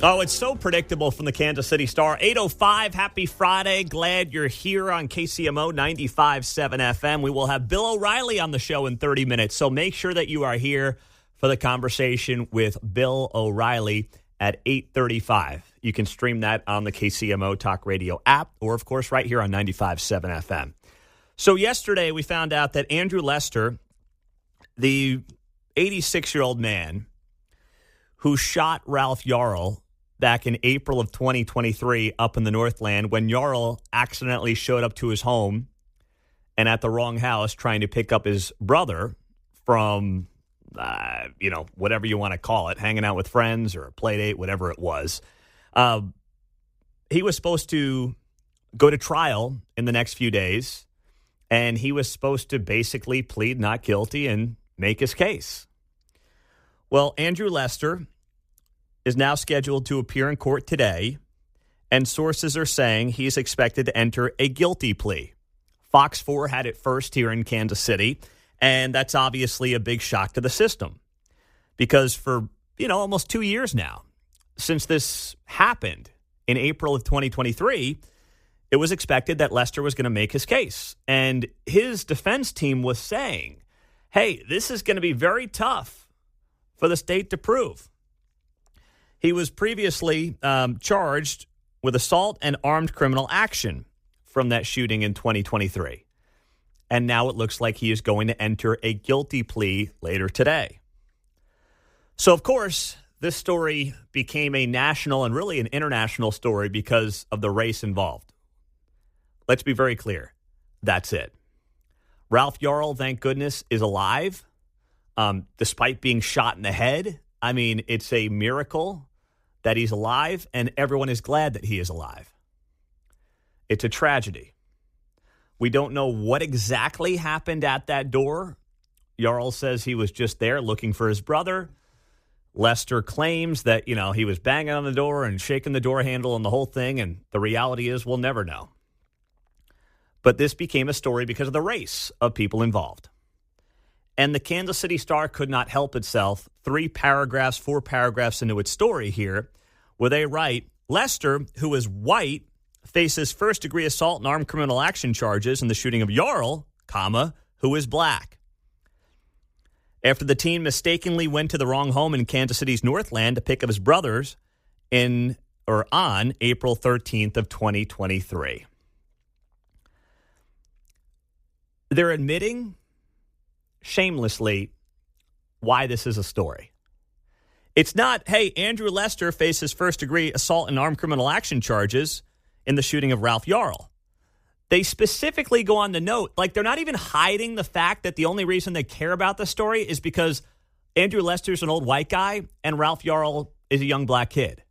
Oh, it's so predictable from the Kansas City Star. 8:05, happy Friday. Glad you're here on KCMO 95.7 FM. We will have Bill O'Reilly on the show in 30 minutes, so make sure that you are here for the conversation with Bill O'Reilly at 8:35. You can stream that on the KCMO Talk Radio app or, of course, right here on 95.7 FM. So yesterday we found out that Andrew Lester, the 86-year-old man who shot Ralph Yarl back in April of 2023 up in the Northland when Yarl accidentally showed up to his home and at the wrong house trying to pick up his brother from, whatever you want to call it, hanging out with friends or a play date, whatever it was. He was supposed to go to trial in the next few days, and he was supposed to basically plead not guilty and make his case. Well, Andrew Lester is now scheduled to appear in court today, and sources are saying he's expected to enter a guilty plea. Fox 4 had it first here in Kansas City, and that's obviously a big shock to the system because for, almost 2 years now, since this happened in April of 2023, it was expected that Lester was going to make his case. And his defense team was saying, hey, this is going to be very tough for the state to prove. He was previously charged with assault and armed criminal action from that shooting in 2023. And now it looks like he is going to enter a guilty plea later today. So, of course, this story became a national and really an international story because of the race involved. Let's be very clear. That's it. Ralph Yarl, thank goodness, is alive, despite being shot in the head. I mean, it's a miracle that he's alive, and everyone is glad that he is alive. It's a tragedy. We don't know what exactly happened at that door. Yarl says he was just there looking for his brother. Lester claims that, he was banging on the door and shaking the door handle and the whole thing, and the reality is we'll never know. But this became a story because of the race of people involved. And the Kansas City Star could not help itself 4 paragraphs into its story here, where they write, Lester, who is white, faces first-degree assault and armed criminal action charges in the shooting of Yarl, who is black. After the teen mistakenly went to the wrong home in Kansas City's Northland to pick up his brothers on April 13th of 2023. They're admitting shamelessly why this is a story. It's not, hey, Andrew Lester faces first-degree assault and armed criminal action charges in the shooting of Ralph Yarl. They specifically go on to note, they're not even hiding the fact that the only reason they care about the story is because Andrew Lester's an old white guy and Ralph Yarl is a young black kid.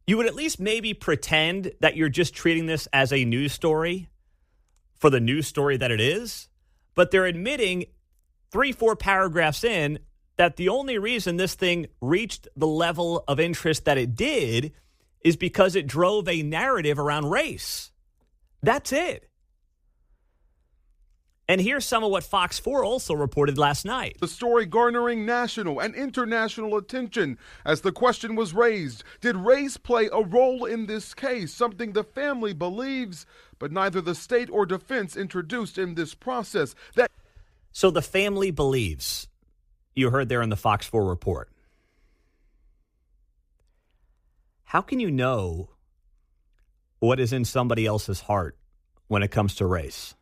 You would at least maybe pretend that you're just treating this as a news story for the news story that it is. But they're admitting 4 paragraphs in that the only reason this thing reached the level of interest that it did is because it drove a narrative around race. That's it. And here's some of what Fox 4 also reported last night. The story garnering national and international attention as the question was raised, did race play a role in this case? Something the family believes, but neither the state or defense introduced in this process. So the family believes. You heard there in the Fox 4 report. How can you know what is in somebody else's heart when it comes to race?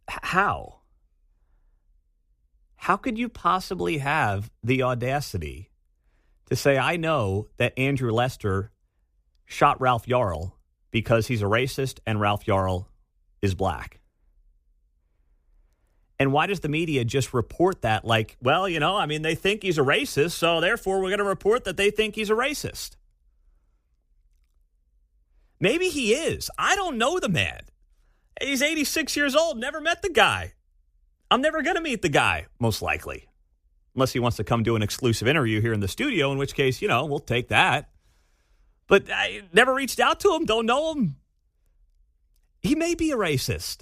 How? How could you possibly have the audacity to say, I know that Andrew Lester shot Ralph Yarl because he's a racist and Ralph Yarl is black? And why does the media just report that they think he's a racist, so therefore we're going to report that they think he's a racist? Maybe he is. I don't know the man. He's 86 years old, never met the guy. I'm never going to meet the guy, most likely. Unless he wants to come do an exclusive interview here in the studio, in which case, we'll take that. But I never reached out to him, don't know him. He may be a racist.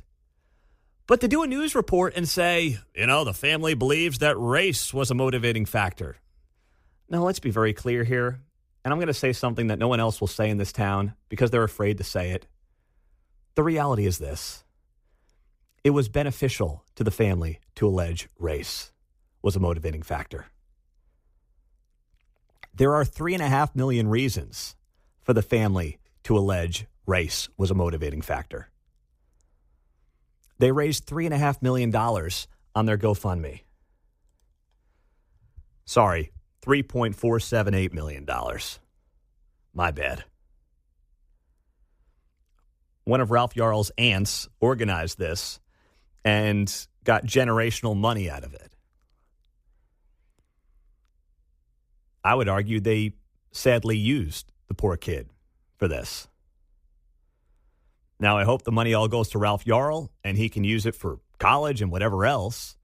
But to do a news report and say, the family believes that race was a motivating factor. No, let's be very clear here. And I'm going to say something that no one else will say in this town because they're afraid to say it. The reality is this. It was beneficial to the family to allege race was a motivating factor. There are 3.5 million reasons for the family to allege race was a motivating factor. They raised $3.5 million on their GoFundMe. Sorry, $3.478 million. My bad. One of Ralph Yarl's aunts organized this and got generational money out of it. I would argue they sadly used the poor kid for this. Now, I hope the money all goes to Ralph Yarl and he can use it for college and whatever else.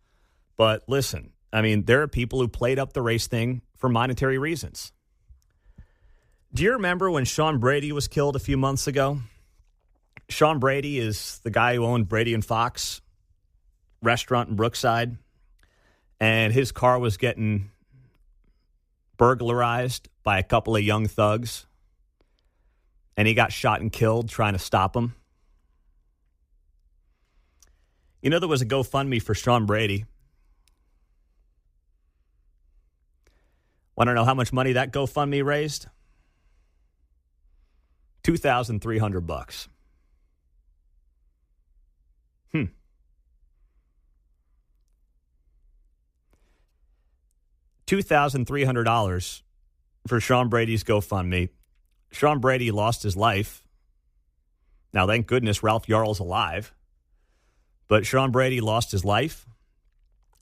But listen, there are people who played up the race thing for monetary reasons. Do you remember when Sean Brady was killed a few months ago? Sean Brady is the guy who owned Brady and Fox restaurant in Brookside. And his car was getting burglarized by a couple of young thugs. And he got shot and killed trying to stop him. There was a GoFundMe for Sean Brady. Want to know how much money that GoFundMe raised? $2,300. $2,300 for Sean Brady's GoFundMe. Sean Brady lost his life. Now, thank goodness Ralph Yarl's alive. But Sean Brady lost his life,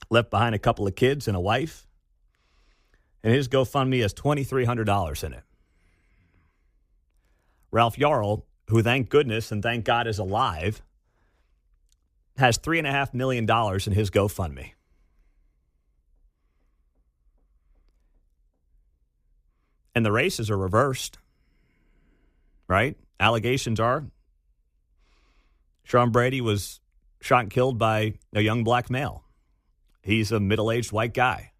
left behind a couple of kids and a wife. And his GoFundMe has $2,300 in it. Ralph Yarl, who thank goodness and thank God is alive, has $3.5 million in his GoFundMe. And the races are reversed, right? Allegations are Sean Brady was shot and killed by a young black male. He's a middle-aged white guy.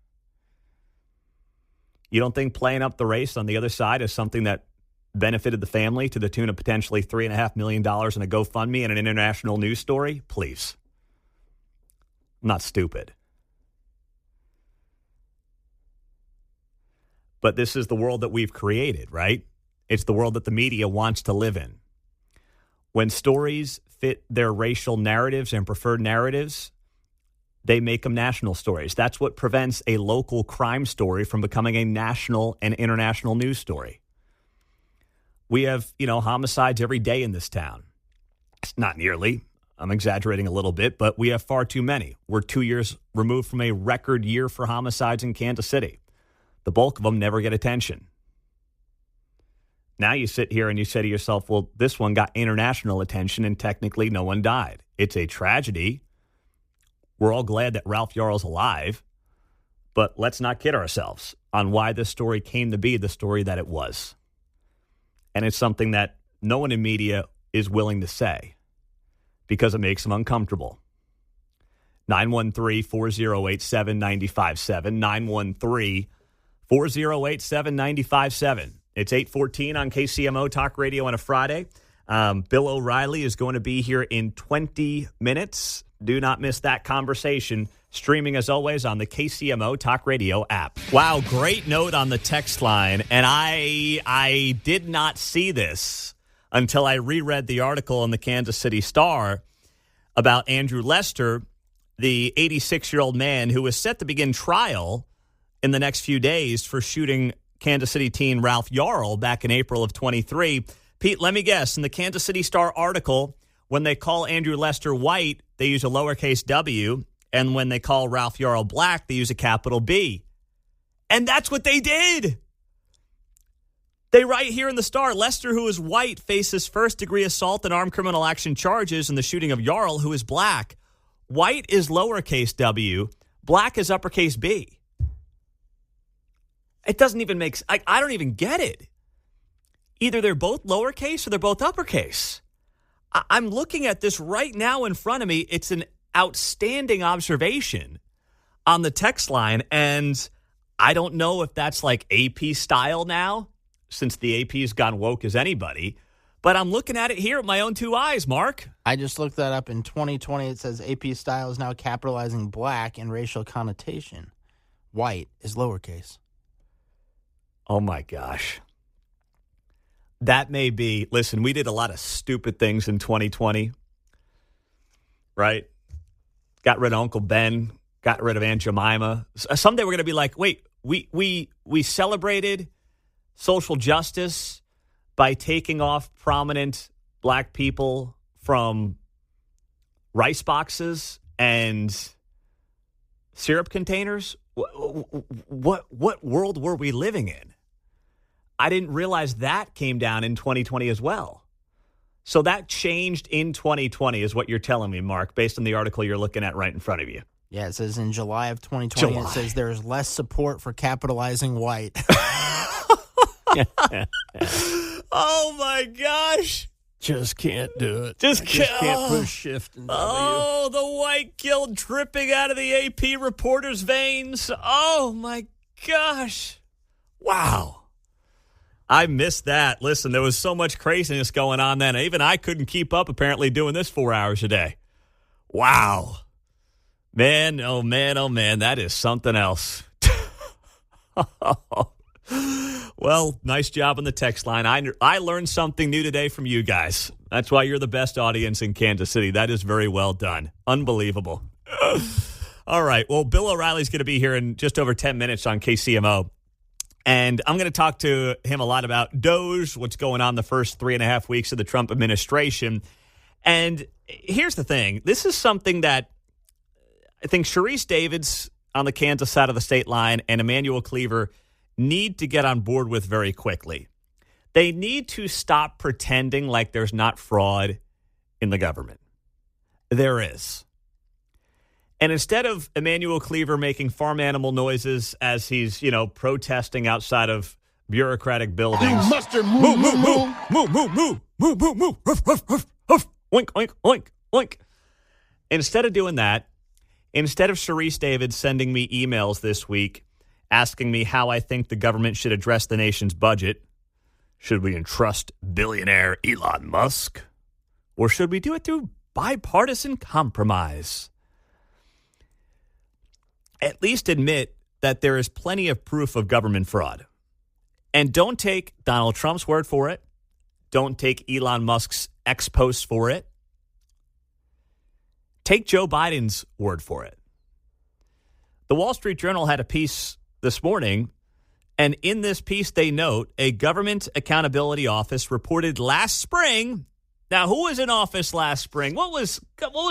You don't think playing up the race on the other side is something that benefited the family to the tune of potentially $3.5 million in a GoFundMe and an international news story? Please. I'm not stupid. But this is the world that we've created, right? It's the world that the media wants to live in. When stories fit their racial narratives and preferred narratives, they make them national stories. That's what prevents a local crime story from becoming a national and international news story. We have, homicides every day in this town. It's not nearly. I'm exaggerating a little bit, but we have far too many. We're 2 years removed from a record year for homicides in Kansas City. The bulk of them never get attention. Now you sit here and you say to yourself, well, this one got international attention and technically no one died. It's a tragedy. We're all glad that Ralph Yarl's alive, but let's not kid ourselves on why this story came to be the story that it was. And it's something that no one in media is willing to say because it makes them uncomfortable. 913-408-7957, 913-408-7957. It's 8:14 on KCMO Talk Radio on a Friday. Bill O'Reilly is going to be here in 20 minutes. Do not miss that conversation. Streaming, as always, on the KCMO Talk Radio app. Wow, great note on the text line. And I did not see this until I reread the article in the Kansas City Star about Andrew Lester, the 86-year-old man who was set to begin trial in the next few days for shooting Kansas City teen Ralph Yarl back in April of 23. Pete, let me guess. In the Kansas City Star article, when they call Andrew Lester white, they use a lowercase w. And when they call Ralph Yarl black, they use a capital B. And that's what they did. They write here in the Star, Lester, who is white, faces first-degree assault and armed criminal action charges in the shooting of Yarl, who is black. White is lowercase w. Black is uppercase B. It doesn't even make sense. I don't even get it. Either they're both lowercase or they're both uppercase. I'm looking at this right now in front of me. It's an outstanding observation on the text line, and I don't know if that's like AP style now, since the AP's gone woke as anybody, but I'm looking at it here with my own two eyes, Mark. I just looked that up. In 2020, it says AP style is now capitalizing black in racial connotation. White is lowercase. Oh, my gosh. That may be, listen, we did a lot of stupid things in 2020, right? Got rid of Uncle Ben, got rid of Aunt Jemima. Someday we're going to be like, wait, we celebrated social justice by taking off prominent black people from rice boxes and syrup containers? What world were we living in? I didn't realize that came down in 2020 as well. So that changed in 2020 is what you're telling me, Mark, based on the article you're looking at right in front of you. Yeah, it says in July of 2020, It says there's less support for capitalizing white. Oh, my gosh. Just can't do it. Just can't push shift and W. Oh, the white guilt dripping out of the AP reporter's veins. Oh, my gosh. Wow. I missed that. Listen, there was so much craziness going on then. Even I couldn't keep up, apparently, doing this 4 hours a day. Wow. Man, oh, man, that is something else. Well, nice job on the text line. I learned something new today from you guys. That's why you're the best audience in Kansas City. That is very well done. Unbelievable. All right. Well, Bill O'Reilly's going to be here in just over 10 minutes on KCMO. And I'm going to talk to him a lot about DOGE, what's going on the first 3.5 weeks of the Trump administration. And here's the thing. This is something that I think Sharice Davids on the Kansas side of the state line and Emmanuel Cleaver need to get on board with very quickly. They need to stop pretending like there's not fraud in the government. There is. And instead of Emmanuel Cleaver making farm animal noises as he's, protesting outside of bureaucratic buildings. Mustard, move, ruff, ruff, ruff, ruff, oink, oink, oink, oink. Instead of doing that, instead of Sharice Davids sending me emails this week asking me how I think the government should address the nation's budget, should we entrust billionaire Elon Musk? Or should we do it through bipartisan compromise? At least admit that there is plenty of proof of government fraud. And don't take Donald Trump's word for it. Don't take Elon Musk's ex-posts for it. Take Joe Biden's word for it. The Wall Street Journal had a piece this morning, and in this piece they note a government accountability office reported last spring. Now, who was in office last spring? What was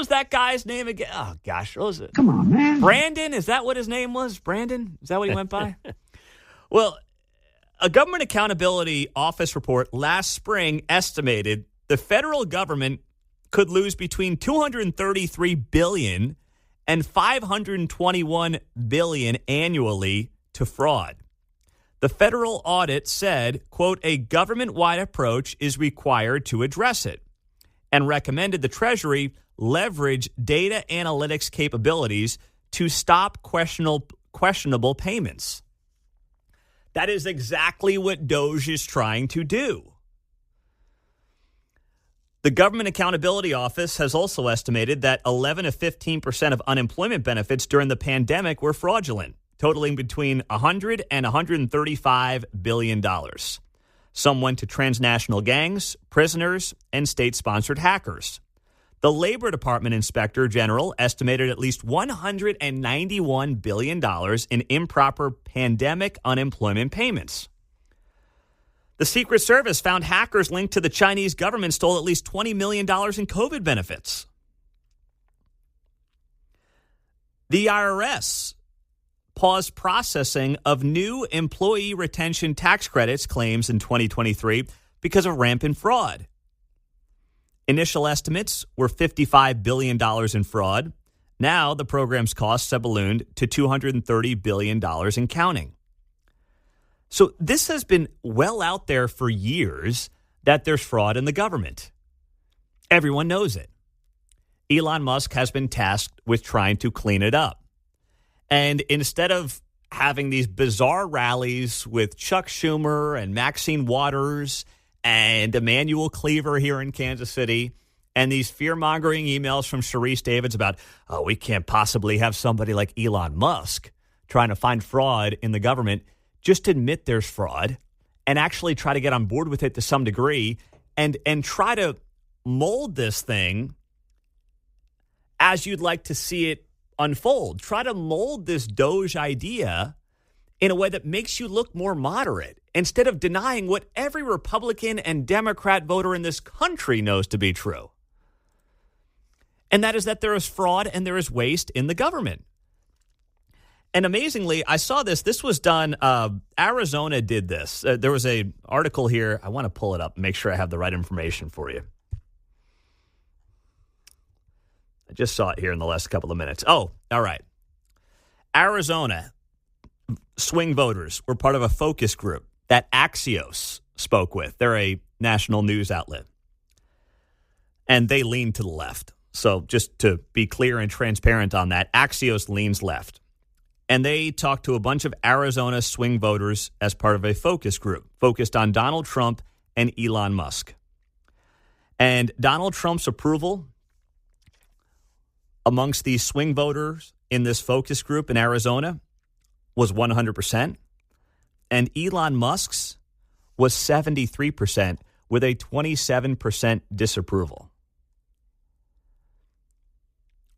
that guy's name again? Oh, gosh, what was it? Come on, man. Brandon? Is that what his name was? Brandon? Is that what he went by? Well, a government accountability office report last spring estimated the federal government could lose between $233 billion and $521 billion annually to fraud. The federal audit said, quote, a government-wide approach is required to address it, and recommended the Treasury leverage data analytics capabilities to stop questionable payments. That is exactly what DOGE is trying to do. The Government Accountability Office has also estimated that 11 to 15% of unemployment benefits during the pandemic were fraudulent, totaling between $100 and $135 billion. Some went to transnational gangs, prisoners, and state-sponsored hackers. The Labor Department Inspector General estimated at least $191 billion in improper pandemic unemployment payments. The Secret Service found hackers linked to the Chinese government stole at least $20 million in COVID benefits. The IRS paused processing of new employee retention tax credits claims in 2023 because of rampant fraud. Initial estimates were $55 billion in fraud. Now the program's costs have ballooned to $230 billion and counting. So this has been well out there for years that there's fraud in the government. Everyone knows it. Elon Musk has been tasked with trying to clean it up. And instead of having these bizarre rallies with Chuck Schumer and Maxine Waters and Emmanuel Cleaver here in Kansas City, and these fear-mongering emails from Sharice Davids about, oh, we can't possibly have somebody like Elon Musk trying to find fraud in the government, just admit there's fraud and actually try to get on board with it to some degree and try to mold this thing as you'd like to see it unfold. Try to mold this Doge idea in a way that makes you look more moderate instead of denying what every Republican and Democrat voter in this country knows to be true. And that is that there is fraud and there is waste in the government. And amazingly, I saw this. This was done. Arizona did this. There was an article here. I want to pull it up and make sure I have the right information for you. I just saw it here in the last couple of minutes. Oh, all right. Arizona swing voters were part of a focus group that Axios spoke with. They're a national news outlet. And they lean to the left. So just to be clear and transparent on that, Axios leans left. And they talked to a bunch of Arizona swing voters as part of a focus group focused on Donald Trump and Elon Musk. And Donald Trump's approval amongst these swing voters in this focus group in Arizona was 100%. And Elon Musk's was 73% with a 27% disapproval.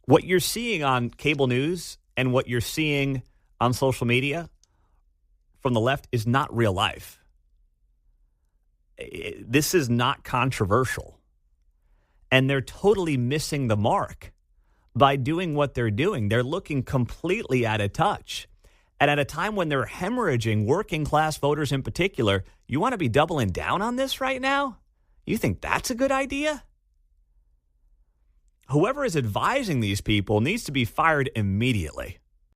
What you're seeing on cable news and what you're seeing on social media from the left is not real life. This is not controversial. And they're totally missing the mark by doing what they're doing. They're looking completely out of touch. And at a time when they're hemorrhaging working class voters in particular, you want to be doubling down on this right now? You think that's a good idea? Whoever is advising these people needs to be fired immediately.